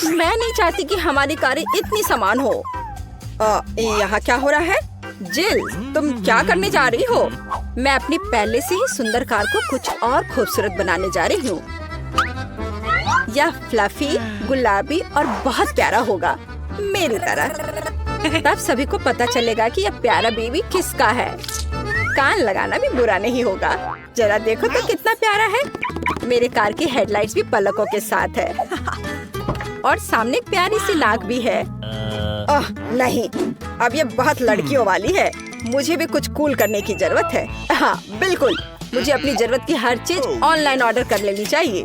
मैं नहीं चाहती कि हमारी कारें इतनी समान हो। यहाँ क्या हो रहा है? जिल, तुम क्या करने जा रही हो? मैं अपनी पहले से ही सुंदर कार को कुछ और खूबसूरत बनाने जा रही हूँ। यह फ्लफी, गुलाबी और बहुत प्यारा होगा, मेरी तरह। तब सभी को पता चलेगा कि यह प्यारा बेबी किसका है। कान लगाना भी बुरा नहीं होगा। जरा देखो तो कितना प्यारा है। मेरे कार की हेडलाइट्स भी पलकों के साथ है और सामने एक प्यारी सी नाक भी है। ओह नहीं, अब ये बहुत लड़कियों वाली है। मुझे भी कुछ कूल करने की जरूरत है। हाँ बिल्कुल, मुझे अपनी जरूरत की हर चीज ऑनलाइन ऑर्डर कर लेनी चाहिए।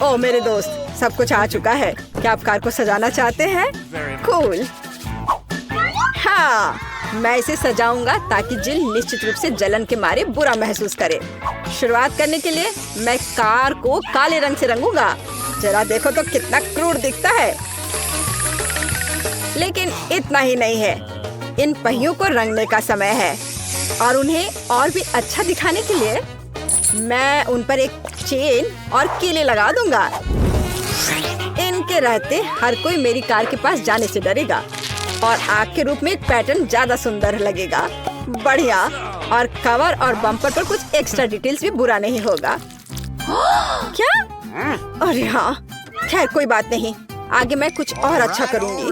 ओह मेरे दोस्त, सब कुछ आ चुका है। क्या आप कार को सजाना चाहते हैं? कूल। हाँ, मैं इसे सजाऊंगा ताकि जिल निश्चित रूप से जलन के मारे बुरा महसूस करे। शुरुआत करने के लिए मैं कार को काले रंग से रंगूंगा। जरा देखो तो कितना क्रूर दिखता है। लेकिन इतना ही नहीं है, इन पहियों को रंगने का समय है और उन्हें और भी अच्छा दिखाने के लिए मैं उन पर एक चेन और कीले लगा दूंगा। इनके रहते हर कोई मेरी कार के पास जाने से डरेगा और आग के रूप में एक पैटर्न ज्यादा सुंदर लगेगा। बढ़िया। और कवर और बम्पर पर कुछ एक्स्ट्रा डिटेल्स भी बुरा नहीं होगा। क्या? अरे हाँ, खैर कोई बात नहीं, आगे मैं कुछ और अच्छा करूंगी।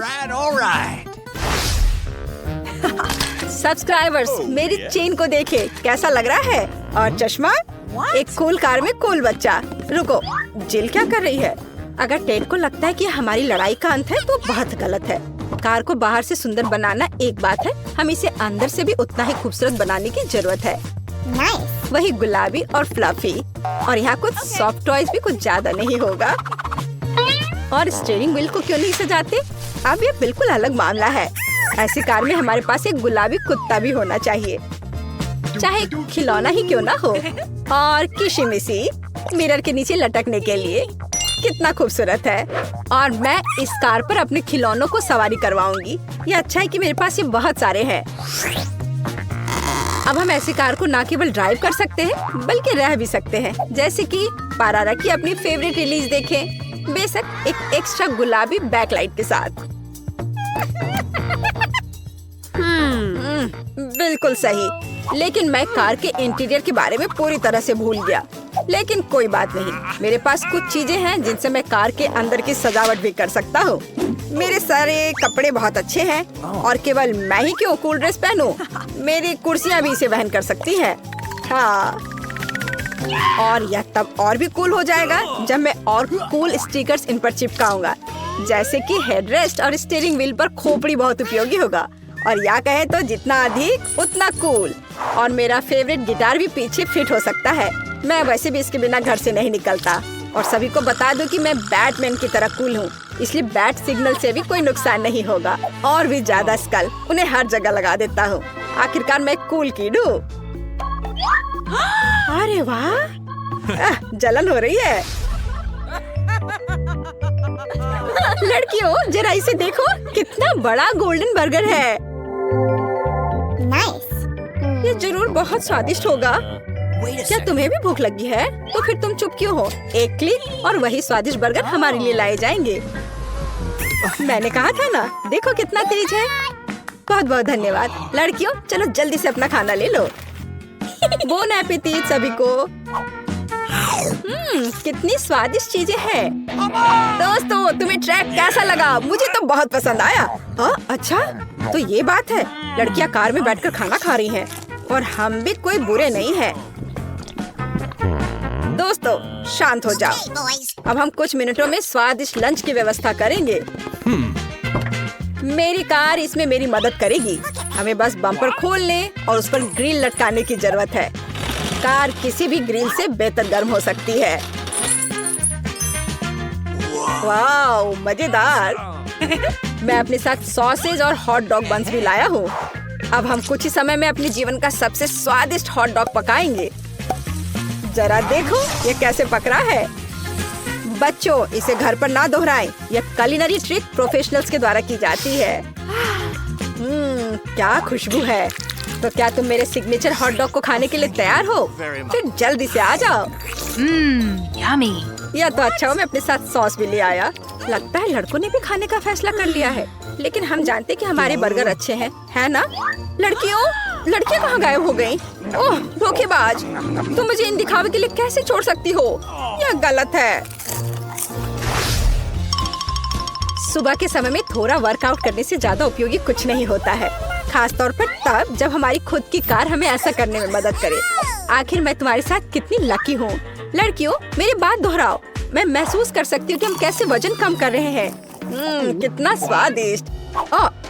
सब्सक्राइबर्स, मेरी चेन को देखे, कैसा लग रहा है? और चश्मा? एक कूल कार में कूल बच्चा। रुको, जिल क्या कर रही है? अगर टेड को लगता है कि हमारी लड़ाई का अंत है तो बहुत गलत है। कार को बाहर से सुंदर बनाना एक बात है, हम इसे अंदर से भी उतना ही खूबसूरत बनाने की जरूरत है। वही गुलाबी और फ्लफी, और यहाँ कुछ सॉफ्ट टॉयज भी कुछ ज्यादा नहीं होगा। और स्टीयरिंग व्हील को क्यों नहीं सजाते? अब ये बिल्कुल अलग मामला है। ऐसी कार में हमारे पास एक गुलाबी कुत्ता भी होना चाहिए, चाहे खिलौना ही क्यों ना हो। और किशिमिशी मिरर के नीचे लटकने के लिए, कितना खूबसूरत है। और मैं इस कार पर अपने खिलौनों को सवारी करवाऊंगी। ये अच्छा है कि मेरे पास ये बहुत सारे हैं। अब हम ऐसी कार को न केवल ड्राइव कर सकते हैं बल्कि रह भी सकते हैं, जैसे कि पारारा की अपनी फेवरेट रिलीज देखें, बेशक एक एक्स्ट्रा गुलाबी बैकलाइट के साथ। बिल्कुल सही, लेकिन मैं कार के इंटीरियर के बारे में पूरी तरह से भूल गया। लेकिन कोई बात नहीं, मेरे पास कुछ चीजें हैं जिनसे मैं कार के अंदर की सजावट भी कर सकता हूँ। मेरे सारे कपड़े बहुत अच्छे हैं और केवल मैं ही क्यों कूल ड्रेस पहनूं? मेरी कुर्सियाँ भी इसे वहन कर सकती हैं। हाँ, और यह तब और भी कूल हो जाएगा जब मैं और कूल स्टिकर्स इन पर चिपकाऊंगा, जैसे कि हेडरेस्ट और स्टीयरिंग व्हील पर खोपड़ी बहुत उपयोगी होगा। और या कहे तो जितना अधिक उतना कूल। और मेरा फेवरेट गिटार भी पीछे फिट हो सकता है। मैं वैसे भी इसके बिना घर से नहीं निकलता। और सभी को बता दूं कि मैं बैटमैन की तरह कूल हूँ, इसलिए बैट सिग्नल से भी कोई नुकसान नहीं होगा। और भी ज्यादा स्कल, उन्हें हर जगह लगा देता हूँ। आखिरकार मैं कूल किड हूँ। अरे वाह, जलन हो रही है। लड़कियों, जरा इसे देखो, कितना बड़ा गोल्डन बर्गर है। ये जरूर बहुत स्वादिष्ट होगा। क्या तुम्हें भी भूख लगी है? तो फिर तुम चुप क्यों हो? एक क्लिक और वही स्वादिष्ट बर्गर हमारे लिए लाए जाएंगे। मैंने कहा था ना, देखो कितना तेज है। बहुत बहुत धन्यवाद। लड़कियों, चलो जल्दी से अपना खाना ले लो। बोन एपेटीट सभी को। कितनी स्वादिष्ट चीजें हैं। दोस्तों, तुम्हें ट्रैक कैसा लगा? मुझे तो बहुत पसंद आया। अच्छा, तो ये बात है। लड़कियां कार में बैठकर खाना खा रही हैं और हम भी कोई बुरे नहीं हैं। दोस्तों, शांत हो जाओ। अब हम कुछ मिनटों में स्वादिष्ट लंच की व्यवस्था करेंगे। मेरी कार इसमें मेरी मदद करेगी। हमें बस बम्पर खोलने और उस पर ग्रिल लटकाने की जरूरत है। कार किसी भी ग्रिल से बेहतर गर्म हो सकती है। वाह, मजेदार। मैं अपने साथ सॉसेज और हॉट डॉग बंस भी लाया हूँ। अब हम कुछ ही समय में अपने जीवन का सबसे स्वादिष्ट हॉट डॉग पकाएंगे। जरा देखो ये कैसे पक रहा है। बच्चों, इसे घर पर ना दोहराएं। यह कुलिनरी ट्रिक प्रोफेशनल्स के द्वारा की जाती है। क्या खुशबू है। तो क्या तुम मेरे सिग्नेचर हॉट डॉग को खाने के लिए तैयार हो? फिर जल्दी से आ जाओ। Yummy. यह तो अच्छा हो मैं अपने साथ सॉस भी ले आया। लगता है लड़कों ने भी खाने का फैसला कर लिया है, लेकिन हम जानते कि हमारे बर्गर अच्छे हैं, है ना? लड़कियाँ कहाँ गायब हो गयी? ओह धोखेबाज, तुम मुझे इन दिखावे के लिए कैसे छोड़ सकती हो? यह गलत है। सुबह के समय में थोड़ा वर्कआउट करने से ज्यादा उपयोगी कुछ नहीं होता है, खास तौर पर तब जब हमारी खुद की कार हमें ऐसा करने में मदद करे। आखिर मैं तुम्हारे साथ कितनी लकी हूँ। लड़कियों, मेरी बात दोहराओ। मैं महसूस कर सकती हूँ कि हम कैसे वजन कम कर रहे हैं। कितना स्वादिष्ट।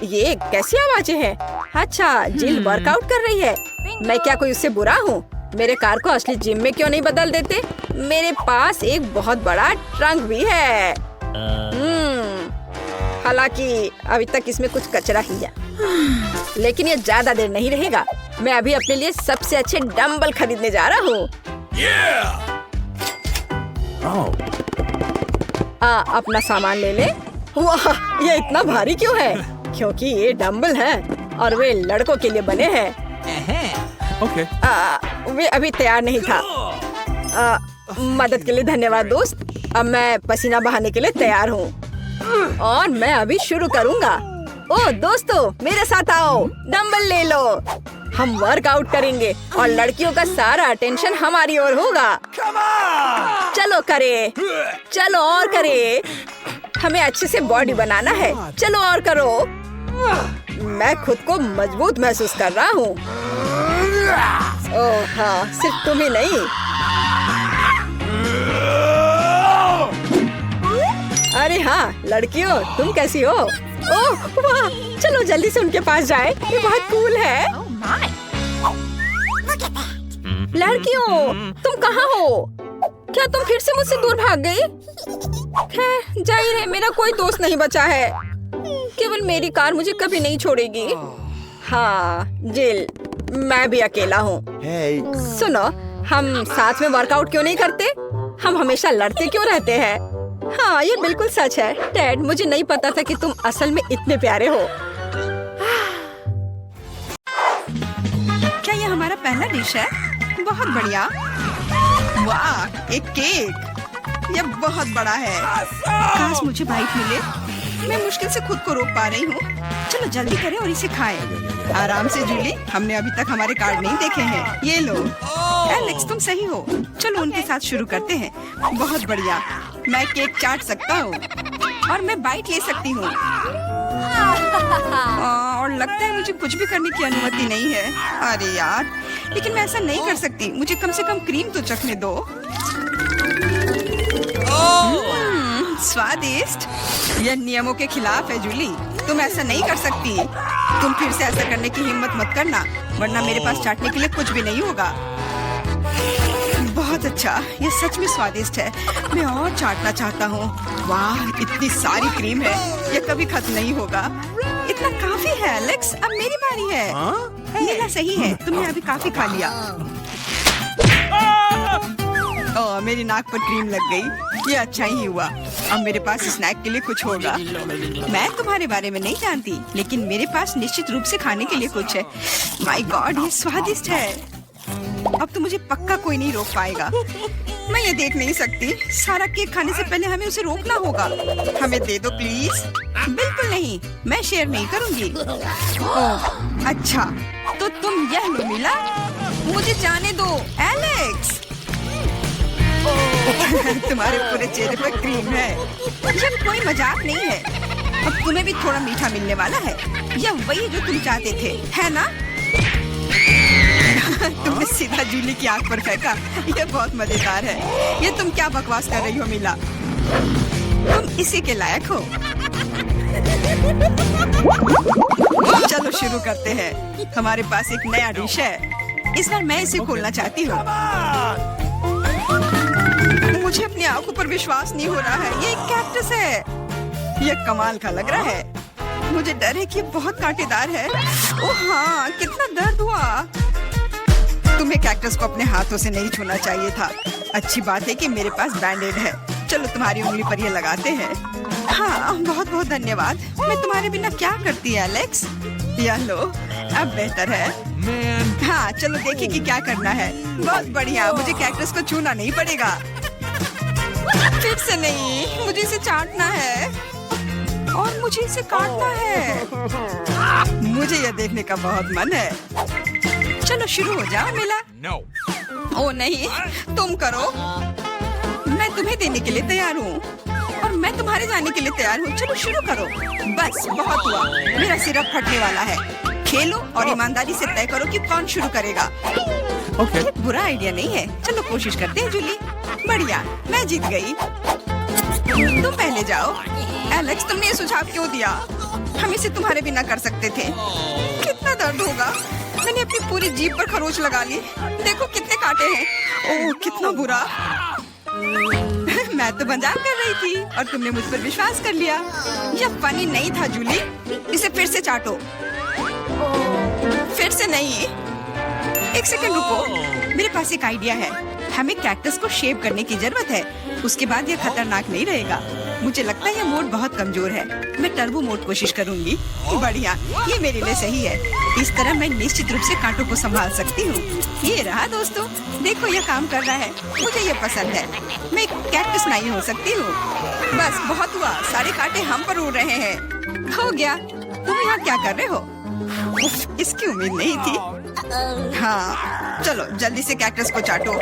ये कैसी आवाजें हैं? अच्छा, जिल वर्कआउट कर रही है। मैं क्या कोई उससे बुरा हूँ? मेरे कार को असली जिम में क्यों नहीं बदल देते? मेरे पास एक बहुत बड़ा ट्रंक भी है। हालांकि अभी तक इसमें कुछ कचरा ही है, लेकिन ये ज्यादा देर नहीं रहेगा। मैं अभी अपने लिए सबसे अच्छे डंबल खरीदने जा रहा हूँ। अपना सामान ले ले। वाह, ये इतना भारी क्यों है? क्योंकि ये डंबल हैं और वे लड़कों के लिए बने हैं। वे अभी तैयार नहीं था। मदद के लिए धन्यवाद दोस्त। अब मैं पसीना बहाने के लिए तैयार हूँ और मैं अभी शुरू करूँगा। ओह दोस्तों, मेरे साथ आओ, डंबल ले लो। हम वर्कआउट करेंगे और लड़कियों का सारा अटेंशन हमारी ओर होगा। चलो करे, चलो और करे। हमें अच्छे से बॉडी बनाना है। चलो और करो। मैं खुद को मजबूत महसूस कर रहा हूँ। ओह हाँ, सिर्फ तुम ही नहीं। अरे हाँ लड़कियों, तुम कैसी हो? ओह वाह, चलो जल्दी से उनके पास जाएं। ये बहुत कूल है। लड़कियों, तुम कहाँ हो? क्या तुम फिर से मुझसे दूर भाग गई? खैर, जाहिर है मेरा कोई दोस्त नहीं बचा है। केवल मेरी कार मुझे कभी नहीं छोड़ेगी। हाँ जिल, मैं भी अकेला हूँ। सुनो, हम साथ में वर्कआउट क्यों नहीं करते? हम हमेशा लड़ते क्यों रहते हैं? हाँ ये बिल्कुल सच है। डैड, मुझे नहीं पता था कि तुम असल में इतने प्यारे हो। क्या ये हमारा पहला डिश है? बहुत बढ़िया। वाह, एक केक। यह बहुत बड़ा है। काश मुझे बाइट मिले। मैं मुश्किल से खुद को रोक पा रही हूँ। चलो जल्दी करें और इसे खाएं। आराम से जूली, हमने अभी तक हमारे कार्ड नहीं देखे हैं। ये लो। एलेक्स, तुम सही हो। चलो उनके साथ शुरू करते हैं। बहुत बढ़िया। मैं केक चाट सकता हूँ और मैं बाइट ले सकती हूँ। और लगता है मुझे कुछ भी करने की अनुमति नहीं है। अरे यार, लेकिन मैं ऐसा नहीं कर सकती। मुझे कम से कम क्रीम तो चखने दो। स्वादिष्ट। यह नियमों के खिलाफ है जूली। तुम ऐसा नहीं कर सकती। तुम फिर से ऐसा करने की हिम्मत मत करना, वरना मेरे पास चाटने के लिए कुछ भी नहीं होगा। बहुत अच्छा, ये सच में स्वादिष्ट है। मैं और चाटना चाहता हूँ। वाह, इतनी सारी क्रीम है, ये कभी खत्म नहीं होगा। इतना काफी है एलेक्स, अब मेरी बारी है। नीला सही है, तुमने अभी काफी खा लिया। ओह, मेरी नाक पर क्रीम लग गई। ये अच्छा ही हुआ। अब मेरे पास स्नैक के लिए कुछ होगा। मैं तुम्हारे बारे में नहीं जानती, लेकिन मेरे पास निश्चित रूप से खाने के लिए कुछ है। माय गॉड, ये स्वादिष्ट है। अब तो मुझे पक्का कोई नहीं रोक पाएगा। मैं ये देख नहीं सकती। सारा केक खाने से पहले हमें उसे रोकना होगा। हमें दे दो प्लीज। बिल्कुल नहीं, मैं शेयर नहीं करूंगी। ओह, अच्छा, तो तुम यह लो मिला। मुझे जाने दो एलेक्स। तुम्हारे पूरे चेहरे पर क्रीम है। यह कोई मजाक नहीं है। अब तुम्हें भी थोड़ा मीठा मिलने वाला है। यह वही जो तुम चाहते थे, है ना? तुमने सीधा जूली की आंख पर फेंका। यह बहुत मजेदार है। ये तुम क्या बकवास कर रही हो मिला? तुम इसी के लायक हो। चलो शुरू करते हैं। हमारे पास एक नया डिश है। इस बार मैं इसे खोलना चाहती हूँ। मुझे अपनी आंखों पर विश्वास नहीं हो रहा है। ये एक कैक्टस है। यह कमाल का लग रहा है। मुझे डर है कि ये बहुत कांटेदार है। ओह हाँ, कितना दर्द हुआ। तुम्हें कैक्टस को अपने हाथों से नहीं छूना चाहिए था। अच्छी बात है कि मेरे पास बैंडेड है। चलो तुम्हारी उंगली पर ये लगाते हैं। हाँ, बहुत बहुत धन्यवाद। मैं तुम्हारे बिना क्या करती एलेक्स? यह लो, अब बेहतर है। हाँ, चलो देखें कि क्या करना है। बहुत बढ़िया, मुझे कैक्टस को छूना नहीं पड़ेगा। फिर से नहीं, मुझे इसे चाटना है और मुझे इसे काटना है। मुझे यह देखने का बहुत मन है। चलो शुरू हो जाओ मिला। ओ नहीं, तुम करो। मैं तुम्हें देने के लिए तैयार हूँ और मैं तुम्हारे जाने के लिए तैयार हूँ। चलो शुरू करो। बस बहुत हुआ, मेरा सिर अब फटने वाला है। खेलो और ईमानदारी से तय करो कि कौन शुरू करेगा। Okay. ये बुरा आइडिया नहीं है। चलो कोशिश करते हैं जूली। बढ़िया, मैं जीत गई। तुम पहले जाओ। एलेक्स, तुमने ये सुझाव क्यों दिया? हम इसे तुम्हारे बिना कर सकते थे। कितना दर्द होगा। मैंने अपनी पूरी जीभ पर खरोच लगा ली। देखो कितने कांटे हैं। ओह कितना बुरा। मैं तो मजाक कर रही थी और तुमने मुझ पर विश्वास कर लिया। यह फनी नहीं था जूली। इसे फिर से चाटो। फिर से नहीं। एक सेकंड रुको, मेरे पास एक आइडिया है। हमें कैक्टस को शेव करने की जरूरत है। उसके बाद यह खतरनाक नहीं रहेगा। मुझे लगता है यह मोड बहुत कमजोर है। मैं टर्बो मोड कोशिश करूंगी। बढ़िया, ये मेरे लिए सही है। इस तरह मैं निश्चित रूप से कांटों को संभाल सकती हूँ। ये रहा दोस्तों, देखो यह काम कर रहा है। मुझे ये पसंद है। मैं एक कैक्टस नहीं हो सकती हूँ। बस बहुत हुआ, सारे कांटे हम पर उड़ रहे हैं। हो गया। तुम यहाँ क्या कर रहे हो? उफ, इसकी उम्मीद नहीं थी। हाँ चलो जल्दी से कैक्टस को चाटो।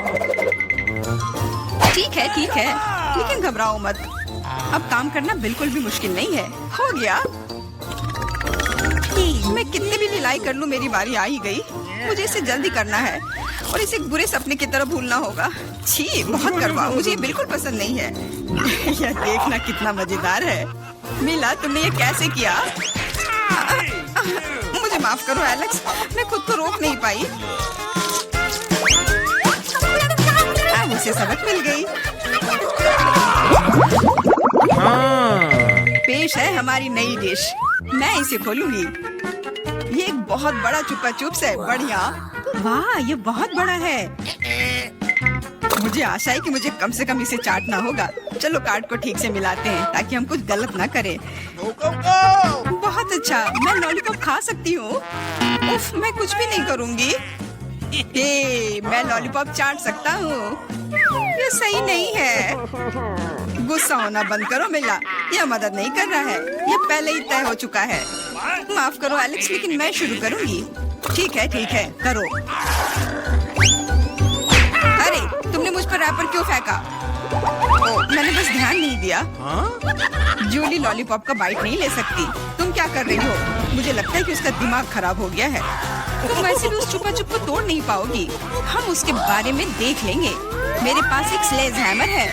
ठीक है, लेकिन घबराओ मत। अब काम करना बिल्कुल भी मुश्किल नहीं है। हो गया। मैं कितने भी ढिलाई कर लूं, मेरी बारी आ ही गई। मुझे इसे जल्दी करना है और इसे एक बुरे सपने की तरह भूलना होगा। छी, बहुत करवाओ, मुझे ये बिल्कुल पसंद नहीं है। यह देखना कितना मजेदार है। मिला, तुमने ये कैसे किया? मुझे माफ करो एलेक्स, मैं खुद को रोक नहीं पाई। अब उसे सबक मिल गई। पेश है हमारी नई डिश। मैं इसे खोलूंगी। ये एक बहुत बड़ा चुपा चुप्स है। बढ़िया। वाह, ये बहुत बड़ा है। मुझे आशा है कि मुझे कम से कम इसे चाटना होगा। चलो कार्ड को ठीक से मिलाते हैं ताकि हम कुछ गलत ना करें। बहुत अच्छा, मैं लॉलीपॉप खा सकती हूँ। उफ, मैं कुछ भी नहीं करूँगी। मैं लॉलीपॉप चाट सकता हूँ। ये सही नहीं है। गुस्सा होना बंद करो मिला, यह मदद नहीं कर रहा है। यह पहले ही तय हो चुका है। माफ करो एलेक्स, लेकिन मैं शुरू करूँगी। ठीक है, करो। अरे, तुमने मुझ पर रैपर क्यों फेंका? मैंने बस ध्यान नहीं दिया। जूली लॉलीपॉप का बाइट नहीं ले सकती। तुम क्या कर रही हो? मुझे लगता है कि उसका दिमाग खराब हो गया है। तुम वैसे भी उस चुपा चुप को तोड़ नहीं पाओगी। हम उसके बारे में देख लेंगे। मेरे पास एक स्लेज हैमर है।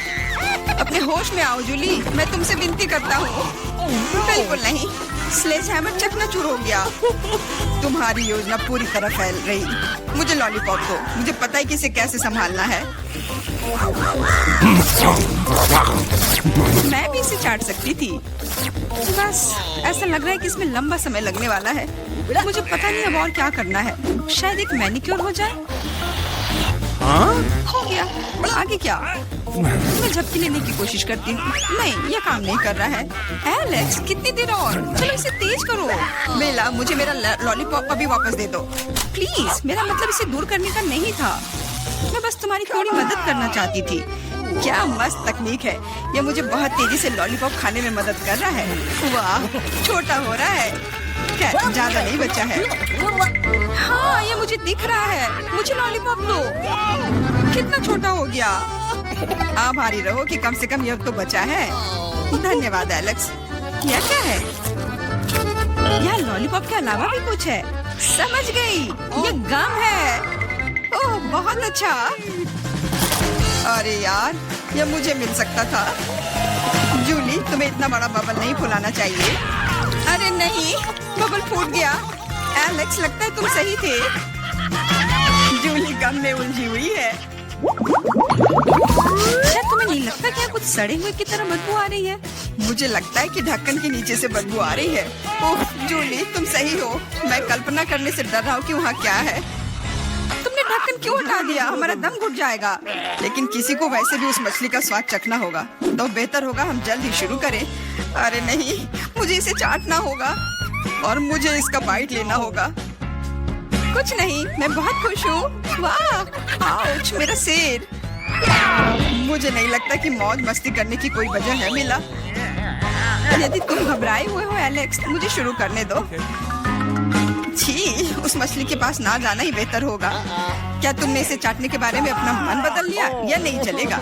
अपने होश में आओ जूली, मैं तुमसे विनती करता हूँ। बिल्कुल नहीं, स्लेज हैमर चकनाचूर हो गया। तुम्हारी योजना पूरी तरह फैल रही। मुझे लॉलीपॉप दो, मुझे पता है कि इसे कैसे संभालना है। मैं भी इसे चाट सकती थी। बस ऐसा लग रहा है कि इसमें लंबा समय लगने वाला है। मुझे पता नहीं अब और क्या करना है। शायद एक मैनिक्योर हो जाए। हो गया। आगे क्या? मैं झपकी लेने की कोशिश करती हूँ। नहीं, यह काम नहीं कर रहा है। एलेक्स, कितनी देर और? चलो इसे तेज करो। बेला, मुझे मेरा लॉलीपॉप अभी वापस दे दो प्लीज। मेरा मतलब इसे दूर करने का नहीं था। मैं बस तुम्हारी थोड़ी मदद करना चाहती थी। क्या मस्त तकनीक है। यह मुझे बहुत तेजी से लॉलीपॉप खाने में मदद कर रहा है। वाह, छोटा हो रहा है। खैर, ज्यादा नहीं बचा है। हाँ, ये मुझे दिख रहा है। मुझे लॉलीपॉप दो। कितना छोटा हो गया। आभारी रहो कि कम से कम यह तो बचा है। धन्यवाद एलेक्स। यह क्या है? यह लॉलीपॉप के अलावा भी कुछ है। समझ गई, ये गम है। ओह, बहुत अच्छा। अरे यार, यह मुझे मिल सकता था। जूली, तुम्हें इतना बड़ा बबल नहीं फुलाना चाहिए। अरे नहीं, बबल फूट गया। एलेक्स, लगता है तुम सही थे। जूली गम में उलझी हुई है। शायद तुम्हें नहीं लगता कि कुछ सड़े हुए की तरह बदबू आ रही है? मुझे लगता है कि ढक्कन के नीचे से बदबू आ रही है। ओह जूली, तुम सही हो। मैं कल्पना करने से डर रहा हूँ कि वहाँ क्या है। तुमने ढक्कन क्यों हटा दिया? हमारा दम घुट जाएगा। लेकिन किसी को वैसे भी उस मछली का स्वाद चखना होगा, तो बेहतर होगा हम जल्द ही शुरू करें। अरे नहीं, मुझे इसे चाटना होगा और मुझे इसका बाइट लेना होगा। कुछ नहीं, मैं बहुत खुश हूँ। वाह, आउच, मेरा सिर। मुझे नहीं लगता कि मौज मस्ती करने की कोई वजह है मिला। यदि तुम घबराए हुए हो एलेक्स, मुझे शुरू करने दो। छी, उस मछली के पास ना जाना ही बेहतर होगा। क्या तुमने इसे चाटने के बारे में अपना मन बदल लिया या नहीं चलेगा?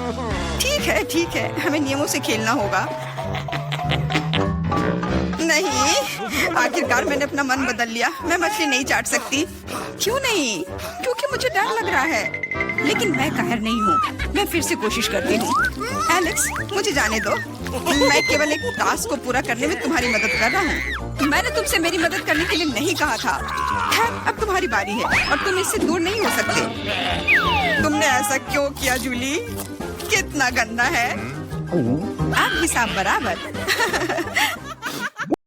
ठीक है, हमें नियमों से खेलना होगा। नहीं, आखिरकार मैंने अपना मन बदल लिया। मैं मछली नहीं चाट सकती। क्यों नहीं? क्योंकि मुझे डर लग रहा है। लेकिन मैं कायर नहीं हूँ। मैं फिर से कोशिश करती हूँ। एलेक्स, मुझे जाने दो। मैं केवल एक टास्क को पूरा करने में तुम्हारी मदद कर रहा हूँ। मैंने तुमसे मेरी मदद करने के लिए नहीं कहा था। खैर, अब तुम्हारी बारी है और तुम इससे दूर नहीं हो सकते। तुमने ऐसा क्यों किया जूली? कितना गंदा है। अब हिसाब बराबर।